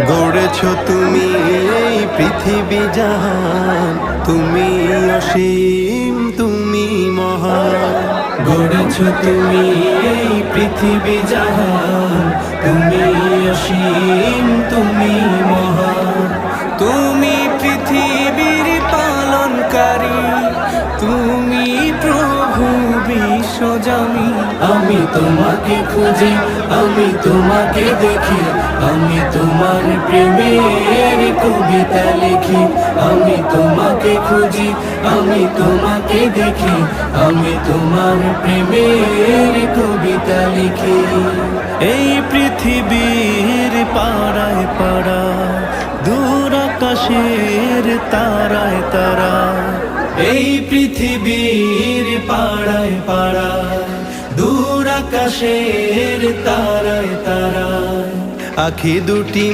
গড়েছ তুমি এই পৃথিবী জাহান, তুমি অসীম তুমি মহান। গড়েছ তুমি এই পৃথিবী জাহান, তুমি অসীম তুমি মহান। তুমি পৃথিবীর পালনকারী, তুমি প্রভু বিশ্বজামি। আমি তোমাকে খুঁজি, আমি তোমাকে দেখি, আমি তোমার প্রেমের কবিতা লিখি। আমি তোমাকে খুঁজি, আমি তোমাকে দেখি, আমি তোমার প্রেমের কবিতা লিখি। এই পৃথিবীর পাড়ায় পাড়ায়, দূর আকাশের তারায় তারা। এই পৃথিবীর পাড়ায় পাড়ায়, দূর আকাশের তারায় তারায়। আখি দুটি